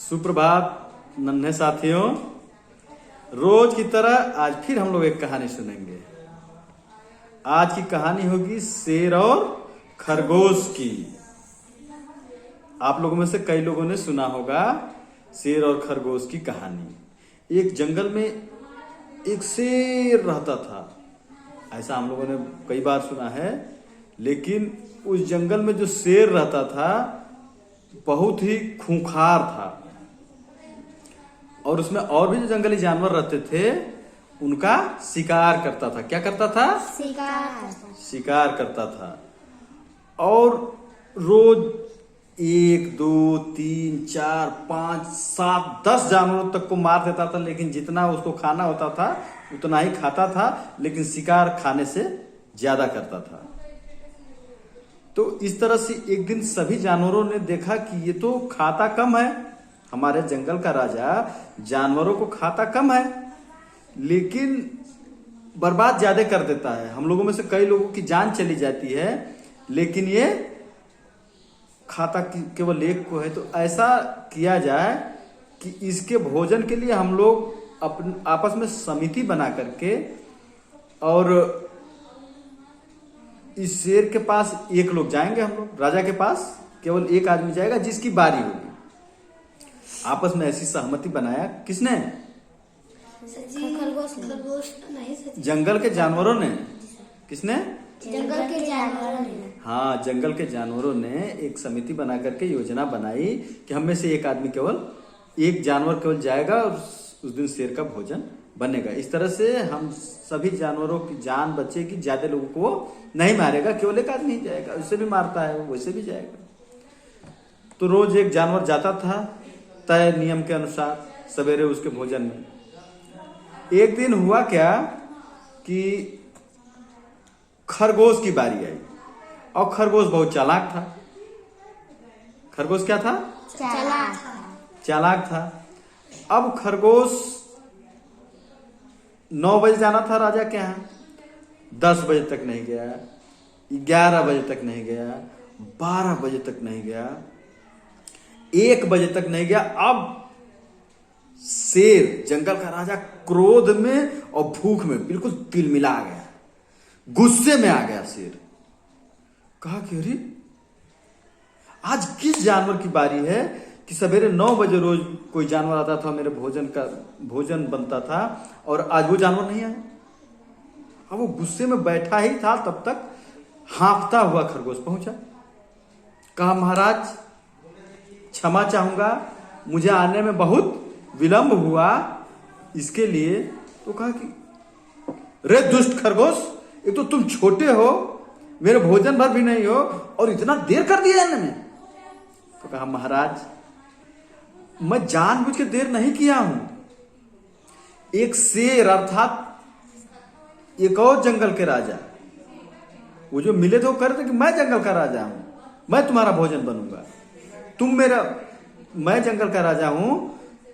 सुप्रभात नन्हे साथियों। रोज की तरह आज फिर हम लोग एक कहानी सुनेंगे। आज की कहानी होगी शेर और खरगोश की। आप लोगों में से कई लोगों ने सुना होगा शेर और खरगोश की कहानी। एक जंगल में एक शेर रहता था, ऐसा हम लोगों ने कई बार सुना है। लेकिन उस जंगल में जो शेर रहता था बहुत ही खूंखार था, और उसमें और भी जो जंगली जानवर रहते थे उनका शिकार करता था। क्या करता था? शिकार करता था। और रोज 1, 2, 3, 4, 5, 7, 10 जानवरों तक को मार देता था। लेकिन जितना उसको खाना होता था उतना ही खाता था, लेकिन शिकार खाने से ज्यादा करता था। तो इस तरह से एक दिन सभी जानवरों ने देखा कि ये तो खाता कम है, हमारे जंगल का राजा जानवरों को खाता कम है लेकिन बर्बाद ज्यादा कर देता है। हम लोगों में से कई लोगों की जान चली जाती है, लेकिन ये खाता केवल एक को है। तो ऐसा किया जाए कि इसके भोजन के लिए हम लोग आपस में समिति बना करके, और इस शेर के पास एक लोग जाएंगे, हम लोग राजा के पास केवल एक आदमी जाएगा जिसकी बारी होगी। आपस में ऐसी सहमति बनाया। किसने? जंगल के जानवरों ने। किसने? जंगल के जानवरों ने। हाँ, जंगल के जानवरों ने एक समिति बना करके योजना बनाई कि हम में से एक आदमी केवल एक जानवर केवल जाएगा और उस दिन शेर का भोजन बनेगा। इस तरह से हम सभी जानवरों की जान बचेगी, ज्यादा लोगों को वो नहीं मारेगा, केवल एक आदमी ही जाएगा। उससे भी मारता है वो, वैसे भी जाएगा। तो रोज एक जानवर जाता था तय नियम के अनुसार सवेरे उसके भोजन में। एक दिन हुआ क्या कि खरगोश की बारी आई, और खरगोश बहुत चालाक था। खरगोश क्या था? चालाक था। अब खरगोश 9 बजे जाना था राजा के यहाँ, 10 बजे तक नहीं गया, 11 बजे तक नहीं गया, 12 बजे तक नहीं गया, 1 बजे तक नहीं गया। अब शेर, जंगल का राजा, क्रोध में और भूख में बिल्कुल तिलमिला गया, गुस्से में आ गया। शेर कहा कि अरे आज किस जानवर की बारी है कि सवेरे 9 बजे रोज कोई जानवर आता था, मेरे भोजन बनता था, और आज वो जानवर नहीं आया। अब वो गुस्से में बैठा ही था, तब तक हाँफता हुआ खरगोश पहुंचा। कहा, महाराज क्षमा चाहूंगा, मुझे आने में बहुत विलंब हुआ, इसके लिए। तो कहा कि रे दुष्ट खरगोश, एक तो तुम छोटे हो, मेरे भोजन भर भी नहीं हो, और इतना देर कर दिया आने में। तो कहा, महाराज मैं जानबूझ के देर नहीं किया हूं। एक शेर अर्थात एक और जंगल के राजा, वो जो मिले थे वो कह रहे थे कि मैं जंगल का राजा हूं, मैं तुम्हारा भोजन बनूंगा। मैं जंगल का राजा हूं,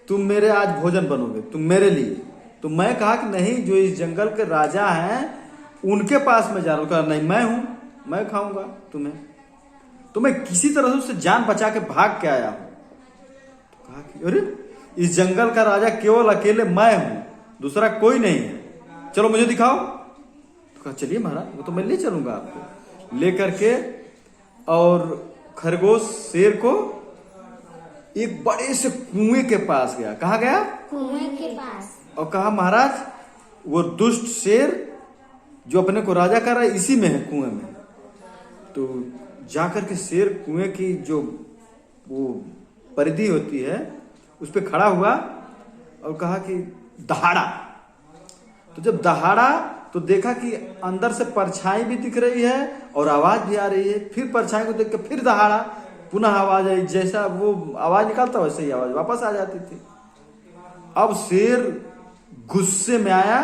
तुम मेरे आज भोजन बनोगे, तुम मेरे लिए। तो मैं कहा कि नहीं, जो इस जंगल के राजा हैं उनके पास में जा रहा हूं। कहा नहीं, मैं हूं, मैं खाऊंगा तुम्हें। तो मैं किसी तरह से उससे जान बचा के भाग के आया हूं। तो कहा कि अरे इस जंगल का राजा केवल अकेले मैं हूं, दूसरा कोई नहीं है, चलो मुझे दिखाओ। तो कहा चलिए महाराज, वो तो मैं ले चलूंगा आपको। लेकर के और खरगोश शेर को एक बड़े से कुएं के पास गया। कहाँ गया? कुएं के पास। और कहा, महाराज वो दुष्ट शेर जो अपने को राजा कर रहा है इसी में है, कुएं में। तो जाकर के शेर कुएं की जो वो परिधि होती है उस पे खड़ा हुआ और कहा कि दहाड़ा। तो जब दहाड़ा तो देखा कि अंदर से परछाई भी दिख रही है और आवाज भी आ रही है। फिर परछाई को देख के फिर दहाड़ा, पुनः आवाज आई। जैसा वो आवाज निकालता वैसे ही आवाज वापस आ जाती थी। अब शेर गुस्से में आया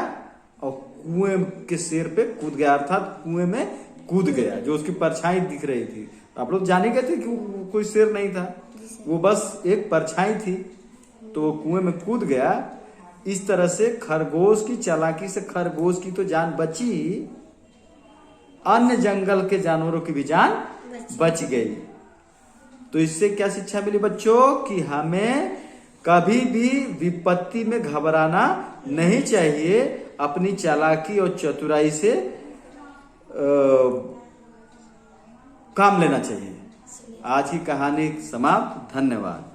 और कुएं के शेर पे कूद गया, अर्थात कुएं में कूद गया। जो उसकी परछाई दिख रही थी, आप लोग जाने गए थे कि वो कोई शेर नहीं था, वो बस एक परछाई थी। तो वो कुएं में कूद गया। इस तरह से खरगोश की चालाकी से खरगोश की तो जान बची, अन्य जंगल के जानवरों की भी जान बच गई। तो इससे क्या शिक्षा मिली बच्चों? कि हमें कभी भी विपत्ति में घबराना नहीं चाहिए, अपनी चालाकी और चतुराई से काम लेना चाहिए। आज की कहानी समाप्त। धन्यवाद।